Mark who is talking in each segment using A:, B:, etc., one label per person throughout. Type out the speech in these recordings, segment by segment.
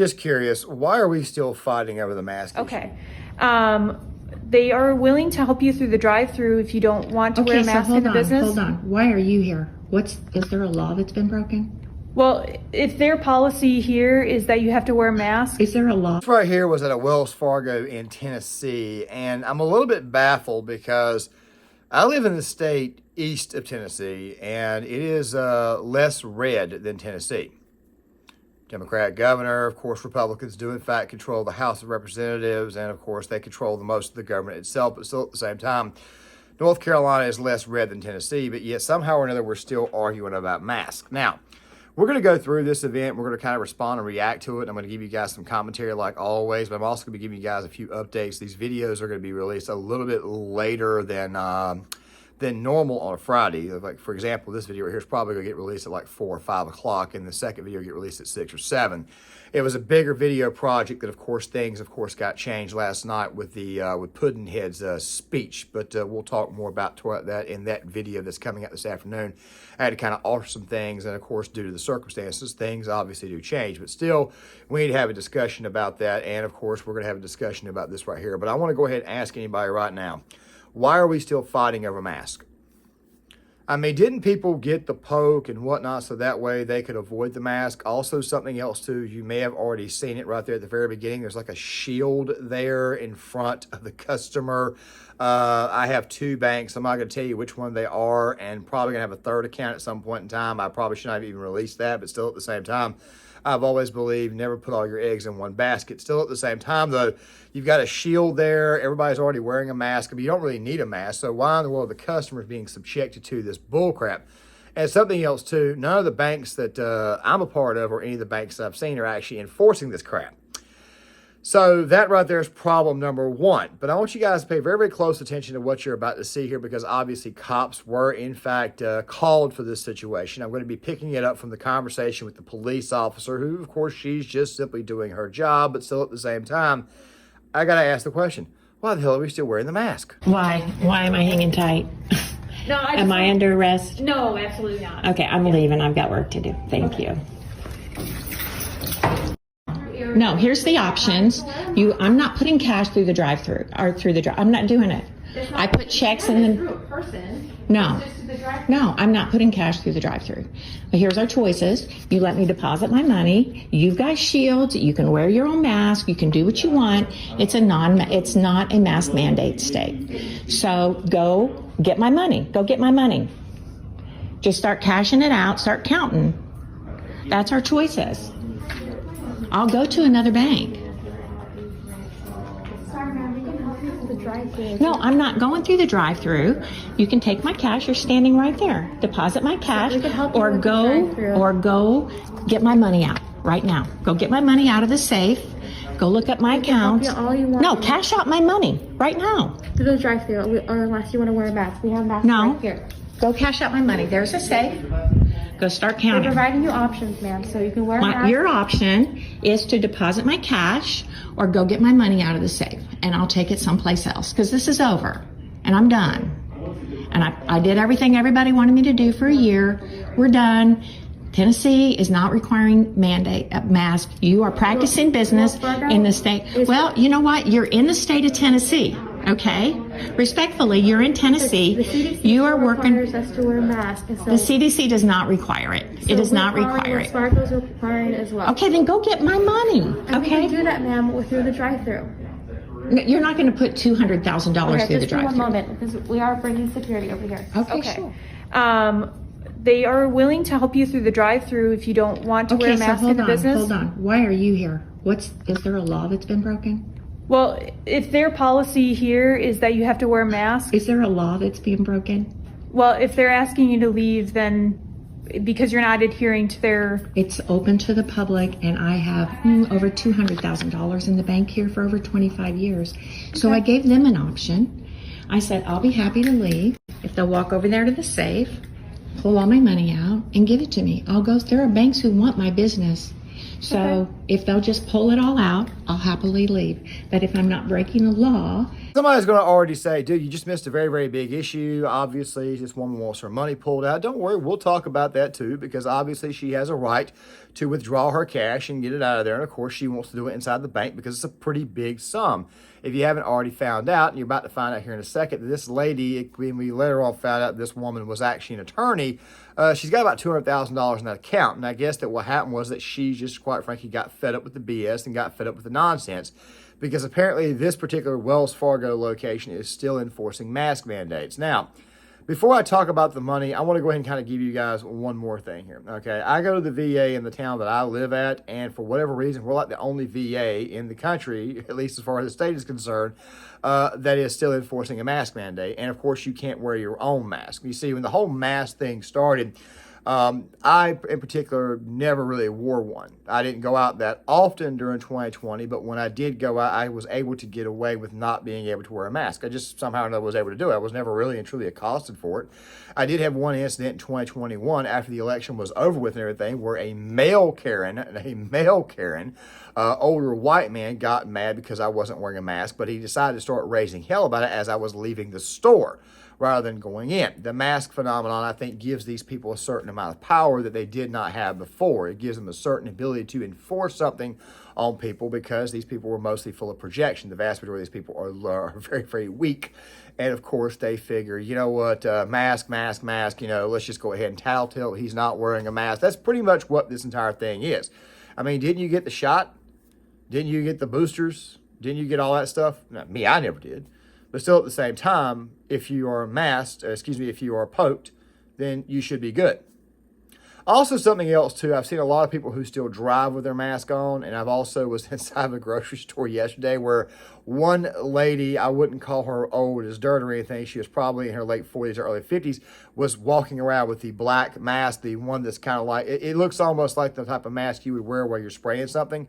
A: just curious, why are we still fighting over the mask issue?
B: Okay. They are willing to help you through the drive-through if you don't want to wear a mask in the business.
C: Hold on. Why are you here? Is there a law that's been broken?
B: Well, if their policy here is that you have to wear a mask.
C: Is there a law?
A: This right here was at a Wells Fargo in Tennessee, and I'm a little bit baffled because I live in the state east of Tennessee, and it is less red than Tennessee. Democrat governor, of course, Republicans do in fact control the House of Representatives, and of course they control the most of the government itself, but still at the same time, North Carolina is less red than Tennessee, but yet somehow or another we're still arguing about masks. Now, we're going to go through this event. We're going to kind of respond and react to it. I'm going to give you guys some commentary like always, but I'm also going to be giving you guys a few updates. These videos are going to be released a little bit later than normal on a Friday. Like, for example, this video right here is probably going to get released at like 4 or 5 o'clock, and the second video will get released at 6 or 7. It was a bigger video project that, of course, things, got changed last night with the with Puddinhead's speech, but we'll talk more about that in that video that's coming out this afternoon. I had to kind of alter some things, and of course, due to the circumstances, things obviously do change, but still, we need to have a discussion about that, and of course, we're going to have a discussion about this right here. But I want to go ahead and ask anybody right now, why are we still fighting over masks? I mean, didn't people get the poke and whatnot so that way they could avoid the mask? Also, something else too, you may have already seen it right there at the very beginning. There's like a shield there in front of the customer. I have 2 banks. I'm not going to tell you which one they are, and probably going to have a third account at some point in time. I probably shouldn't have even released that, but still at the same time, I've always believed never put all your eggs in one basket. Still at the same time, though, you've got a shield there. Everybody's already wearing a mask, but you don't really need a mask. So why in the world are the customers being subjected to this bull crap? And something else, too, none of the banks that I'm a part of or any of the banks that I've seen are actually enforcing this crap. So that right there is problem number 1. But I want you guys to pay very, very close attention to what you're about to see here, because obviously cops were, in fact, called for this situation. I'm going to be picking it up from the conversation with the police officer, who, of course, she's just simply doing her job. But still at the same time, I got to ask the question, why the hell are we still wearing the mask?
C: Why? Why am I hanging tight?
B: No,
C: am I under arrest?
B: No, absolutely not.
C: Okay, I'm leaving. I've got work to do. Thank you. No, here's the options. I'm not putting cash through the drive-through or through the I'm not doing it. I put checks in the. No, I'm not putting cash through the drive-through. But here's our choices. You let me deposit my money. You've got shields. You can wear your own mask. You can do what you want. It's not a mask mandate state. So go get my money. Go get my money. Just start cashing it out. Start counting. That's our choices. I'll go to another bank.
B: Sorry, ma'am, we can help you through the drive-through.
C: No, I'm not going through the drive-through. You can take my cash. You're standing right there. Deposit my cash, or go get my money out right now. Go get my money out of the safe. Go look up my account. No, cash out my money right now.
B: Through the drive-through, or unless you want to wear a mask. We have masks right here.
C: Go cash out my money. There's a safe. Go start counting.
B: We're providing you options, ma'am, so you can wear a mask.
C: Your option is to deposit my cash or go get my money out of the safe, and I'll take it someplace else, because this is over and I'm done. And I did everything everybody wanted me to do for a year. We're done. Tennessee is not requiring mask. You are practicing business in the state. Well, you know what? You're in the state of Tennessee. Okay, respectfully, you're in Tennessee.
B: The CDC
C: you are working.
B: Us to wear a mask. So
C: the CDC does not require it. It does not require it.
B: Wells Fargo is requiring it as well.
C: Okay, then go get my money.
B: And
C: okay,
B: we can do that, ma'am, through the drive-through.
C: You're not going to put $200,000 through the drive-through.
B: One moment, because we are bringing security over here.
C: Okay. Sure.
B: They are willing to help you through the drive-through if you don't want to wear a mask in the business.
C: Hold on. Why are you here? Is there a law that's been broken?
B: Well, if their policy here is that you have to wear a mask.
C: Is there a law that's being broken?
B: Well, if they're asking you to leave, then because you're not adhering to their.
C: It's open to the public, and I have over $200,000 in the bank here for over 25 years. Okay. So I gave them an option. I said, I'll be happy to leave if they'll walk over there to the safe, pull all my money out, and give it to me. I'll go. There are banks who want my business. So if they'll just pull it all out, I'll happily leave. But if I'm not breaking the law,
A: Somebody's going to already say, dude, you just missed a very, very big issue. Obviously, this woman wants her money pulled out. Don't worry, we'll talk about that too, because obviously she has a right to withdraw her cash and get it out of there. And of course, she wants to do it inside the bank because it's a pretty big sum. If you haven't already found out, and you're about to find out here in a second, that this lady, when we later on found out this woman was actually an attorney, she's got about $200,000 in that account. And I guess that what happened was that she just, quite frankly, got fed up with the BS and got fed up with the nonsense. Because apparently this particular Wells Fargo location is still enforcing mask mandates. Now, before I talk about the money, I want to go ahead and kind of give you guys one more thing here. Okay, I go to the VA in the town that I live at, and for whatever reason, we're like the only VA in the country, at least as far as the state is concerned, that is still enforcing a mask mandate. And of course, you can't wear your own mask. You see, when the whole mask thing started, I, in particular, never really wore one. I didn't go out that often during 2020, but when I did go out, I was able to get away with not being able to wear a mask. I just somehow or another was able to do it. I was never really and truly accosted for it. I did have one incident in 2021 after the election was over with and everything, where a male Karen, older white man, got mad because I wasn't wearing a mask, but he decided to start raising hell about it as I was leaving the store rather than going in. The mask phenomenon, I think, gives these people a certain amount of power that they did not have before. It gives them a certain ability to enforce something on people because these people were mostly full of projection. The vast majority of these people are very, very weak. And of course, they figure, you know what, mask, let's just go ahead and tattletale he's not wearing a mask. That's pretty much what this entire thing is. I mean, didn't you get the shot? Didn't you get the boosters? Didn't you get all that stuff? No, me, I never did. But still, at the same time, if you are masked, if you are poked, then you should be good. Also, something else, too, I've seen a lot of people who still drive with their mask on, and I've also was inside of a grocery store yesterday where one lady, I wouldn't call her old as dirt or anything, she was probably in her late 40s or early 50s, was walking around with the black mask, the one that's kind of like, it looks almost like the type of mask you would wear while you're spraying something.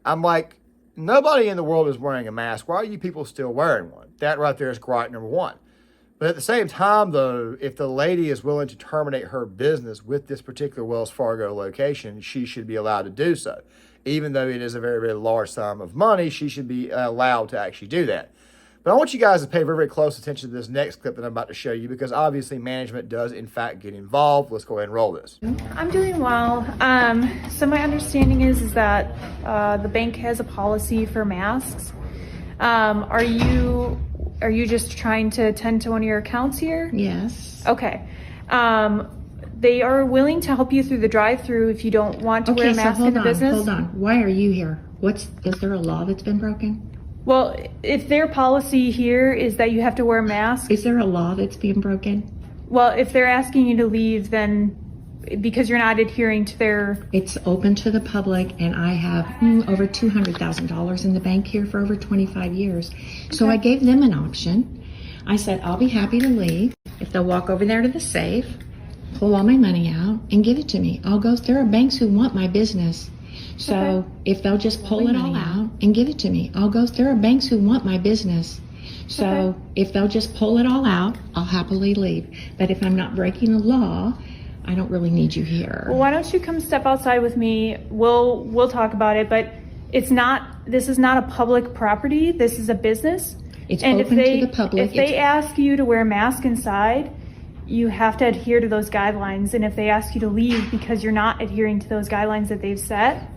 A: I'm like, nobody in the world is wearing a mask. Why are you people still wearing one? That right there is gripe number one. But at the same time, though, if the lady is willing to terminate her business with this particular Wells Fargo location, she should be allowed to do so. Even though it is a very, very large sum of money, she should be allowed to actually do that. But I want you guys to pay very, very close attention to this next clip that I'm about to show you because obviously management does, in fact, get involved. Let's go ahead and roll this.
B: I'm doing well. So my understanding is that the bank has a policy for masks. Are you just trying to attend to one of your accounts here?
C: yes.
B: Okay. They are willing to help you through the drive-through if you don't want to wear a mask in the business.
C: Hold on. Why are you here? Is there a law that's been broken?
B: Well, if their policy here is that you have to wear a mask,
C: Is there a law that's being broken?
B: well, if they're asking you to leave, then because you're not adhering to their,
C: It's open to the public, and I have over $200,000 in the bank here for over 25 years. So I gave them an option. I said, I'll be happy to leave if they'll walk over there to the safe, pull all my money out, and give it to me. There are banks who want my business. So if they'll just pull it all out and give it to me, there are banks who want my business. So if they'll just pull it all out, I'll happily leave. But if I'm not breaking the law, I don't really need you here.
B: well, why don't you come step outside with me? We'll talk about it, but this is not a public property. This is a business.
C: It's
B: And
C: open to the public.
B: If they ask you to wear a mask inside, you have to adhere to those guidelines. And if they ask you to leave because you're not adhering to those guidelines that they've set,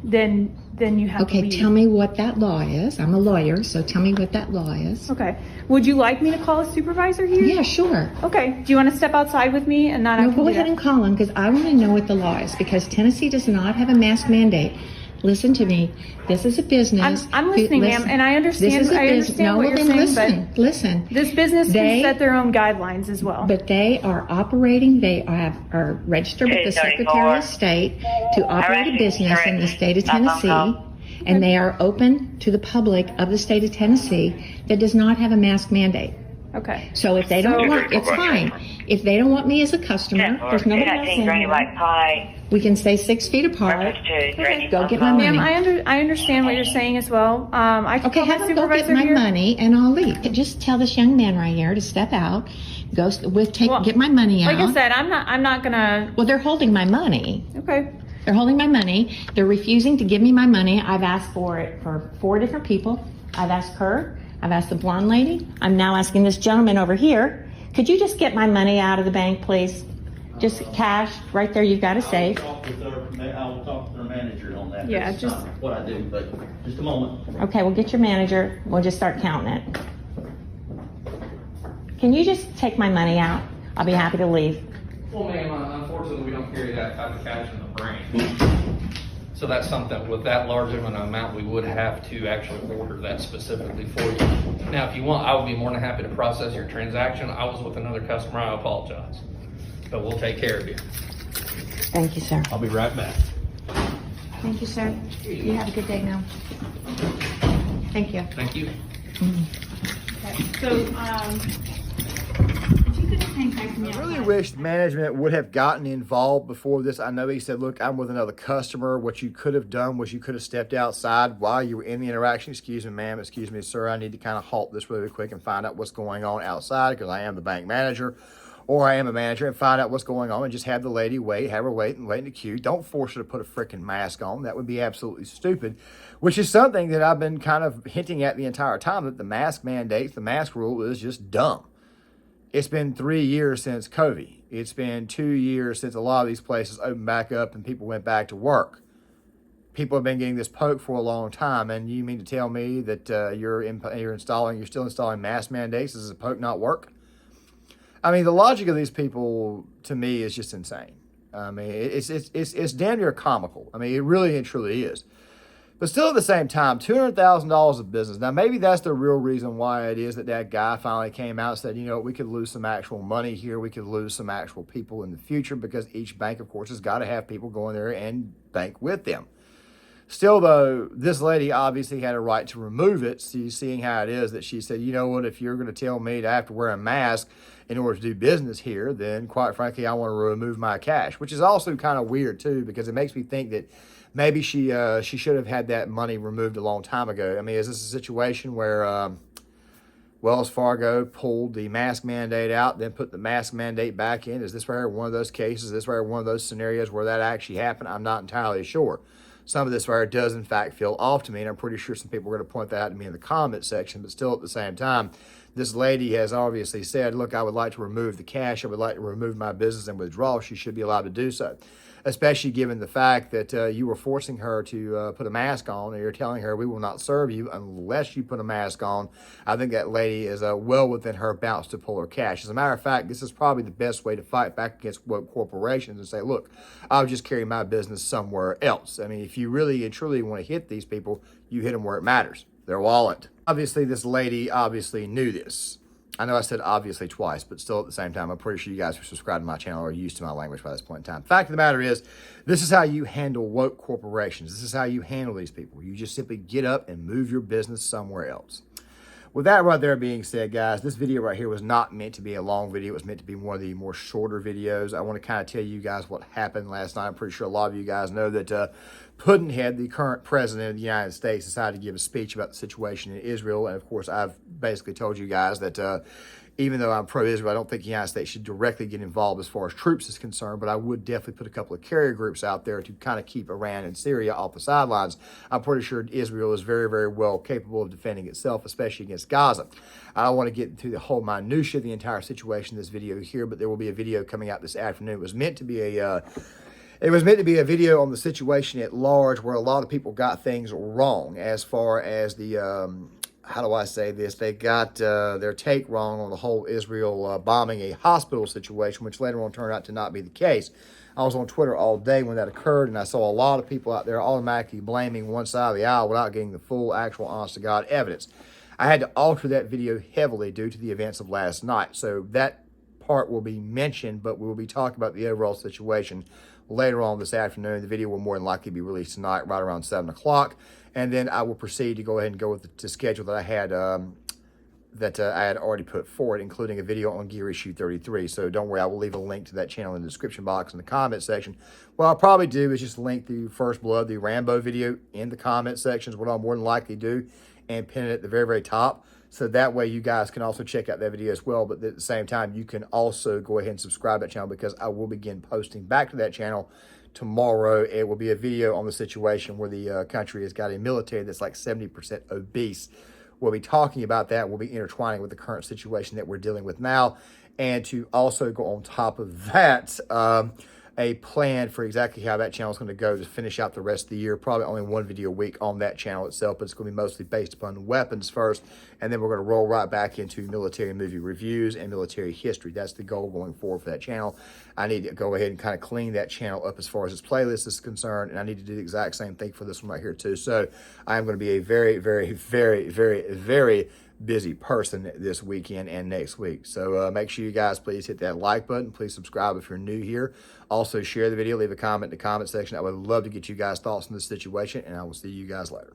B: then you have to
C: Okay,
B: leave.
C: tell me what that law is. I'm a lawyer, so tell me what that law is.
B: Okay. Would you like me to call a supervisor here?
C: Yeah, sure.
B: Okay. Do you want to step outside with me and not?
C: No, go ahead and call him because I want to know what the law is because Tennessee does not have a mask mandate. Listen to me. This is a business.
B: I'm listening, ma'am, and I understand.
C: This is a
B: I
C: business.
B: understand
C: No,
B: what
C: well,
B: you're
C: then
B: saying,
C: listen. Listen.
B: but this business can set their own guidelines as well.
C: But they are operating. They are registered with the Secretary of State to operate a business in the state of Tennessee, and they are open to the public of the state of Tennessee that does not have a mask mandate.
B: Okay.
C: So if they don't want, it's fine. If they don't want me as a customer, there's nobody else in there. We can stay 6 feet apart. Go get my money.
B: Ma'am, I understand what you're saying as well. I can
C: Okay,
B: call
C: have
B: my
C: them go get
B: supervisor
C: my
B: here.
C: money and I'll leave. Just tell this young man right here to step out, get my money out.
B: Like I said, I'm not gonna.
C: Well, they're holding my money.
B: Okay.
C: They're holding my money. They're refusing to give me my money. I've asked for it for 4 different people. I've asked her. I've asked the blonde lady. I'm now asking this gentleman over here. Could you just get my money out of the bank, please? Just cash right there. You've got a safe.
D: I will talk with their manager on that.
B: Yeah,
D: That's
B: just-
D: not what I do, but just a moment.
C: Okay, we'll get your manager. We'll just start counting it. Can you just take my money out? I'll be happy to leave.
E: Well, ma'am, unfortunately, we don't carry that type of cash in the branch. So that's something, with that large of an amount, we would have to actually order that specifically for you. Now, if you want, I would be more than happy to process your transaction. I was with another customer, I apologize. But we'll take care of you.
C: Thank you, sir.
E: I'll be right back.
C: Thank you, sir. You have a good day now. Thank you.
E: Thank you.
B: Okay. So, if you could just hang tight to me.
A: I really wish management would have gotten involved before this. I know he said, look, I'm with another customer. What you could have done was you could have stepped outside while you were in the interaction. Excuse me, ma'am. Excuse me, sir. I need to kind of halt this really quick and find out what's going on outside because I am the bank manager. Or I am a manager, and find out what's going on and just have the lady wait, have her wait and wait in the queue. Don't force her to put a freaking mask on. That would be absolutely stupid, which is something that I've been kind of hinting at the entire time, that the mask mandates, the mask rule is just dumb. It's been 3 years since COVID. It's been 2 years since a lot of these places opened back up and people went back to work. People have been getting this poke for a long time, and you mean to tell me that you're still installing mask mandates? Does the poke not work? I mean, the logic of these people, to me, is just insane. I mean, it's damn near comical. I mean, it really and truly is. But still, at the same time, $200,000 of business. Now, maybe that's the real reason why it is that that guy finally came out and said, you know, we could lose some actual money here. We could lose some actual people in the future because each bank, of course, has got to have people go in there and bank with them. Still, though, this lady obviously had a right to remove it, seeing how it is that she said, you know what, if you're going to tell me to have to wear a mask in order to do business here, then quite frankly, I want to remove my cash, which is also kind of weird, too, because it makes me think that maybe she should have had that money removed a long time ago. I mean, is this a situation where Wells Fargo pulled the mask mandate out, then put the mask mandate back in? Is this right one of those cases? Is this right one of those scenarios where that actually happened? I'm not entirely sure. Some of this right does, in fact, feel off to me, and I'm pretty sure some people are going to point that out to me in the comment section, but still at the same time, this lady has obviously said, look, I would like to remove the cash. I would like to remove my business and withdraw. She should be allowed to do so, especially given the fact that you were forcing her to put a mask on, and you're telling her we will not serve you unless you put a mask on. I think that lady is well within her bounds to pull her cash. As a matter of fact, this is probably the best way to fight back against woke corporations and say, look, I'll just carry my business somewhere else. I mean, if you really and truly want to hit these people, you hit them where it matters, their wallet. Obviously, this lady obviously knew this. I know I said obviously twice, but still at the same time, I'm pretty sure you guys who subscribe to my channel are used to my language by this point in time. Fact of the matter is, this is how you handle woke corporations. This is how you handle these people. You just simply get up and move your business somewhere else. With that right there being said, guys, this video right here was not meant to be a long video. It was meant to be one of the more shorter videos. I want to kind of tell you guys what happened last night. I'm pretty sure a lot of you guys know that Puddinhead, the current president of the United States, decided to give a speech about the situation in Israel. And, of course, I've basically told you guys that even though I'm pro-Israel, I don't think the United States should directly get involved as far as troops is concerned, but I would definitely put a couple of carrier groups out there to kind of keep Iran and Syria off the sidelines. I'm pretty sure Israel is very, very well capable of defending itself, especially against Gaza. I don't want to get into the whole minutia of the entire situation in this video here, but there will be a video coming out this afternoon. It was meant to be a video on the situation at large where a lot of people got things wrong as far as the how do I say this? They got their take wrong on the whole Israel bombing a hospital situation, which later on turned out to not be the case. I was on Twitter all day when that occurred, and I saw a lot of people out there automatically blaming one side of the aisle without getting the full, actual, honest-to-God evidence. I had to alter that video heavily due to the events of last night, so that part will be mentioned, but we will be talking about the overall situation later on this afternoon. The video will more than likely be released tonight, right around 7 o'clock. And then I will proceed to go ahead and go with the schedule that I had already put forward, including a video on Gear Issue 33. So don't worry, I will leave a link to that channel in the description box in the comment section. What I'll probably do is just link the First Blood, the Rambo video in the comment sections, what I'll more than likely do, and pin it at the very, very top. So that way you guys can also check out that video as well. But at the same time, you can also go ahead and subscribe to that channel because I will begin posting back to that channel tomorrow. It will be a video on the situation where the country has got a military that's like 70% obese. We'll be talking about that. We'll be intertwining with the current situation that we're dealing with now. And to also go on top of that, a plan for exactly how that channel is going to go to finish out the rest of the year. Probably only one video a week on that channel itself, but it's going to be mostly based upon weapons first. And then we're going to roll right back into military movie reviews and military history. That's the goal going forward for that channel. I need to go ahead and kind of clean that channel up as far as its playlist is concerned. And I need to do the exact same thing for this one right here too. So I'm going to be a very, very, very, very, very busy person this weekend and next week. So make sure you guys please hit that like button. Please subscribe if you're new here. Also share the video, leave a comment in the comment section. I would love to get you guys' thoughts on this situation, and I will see you guys later.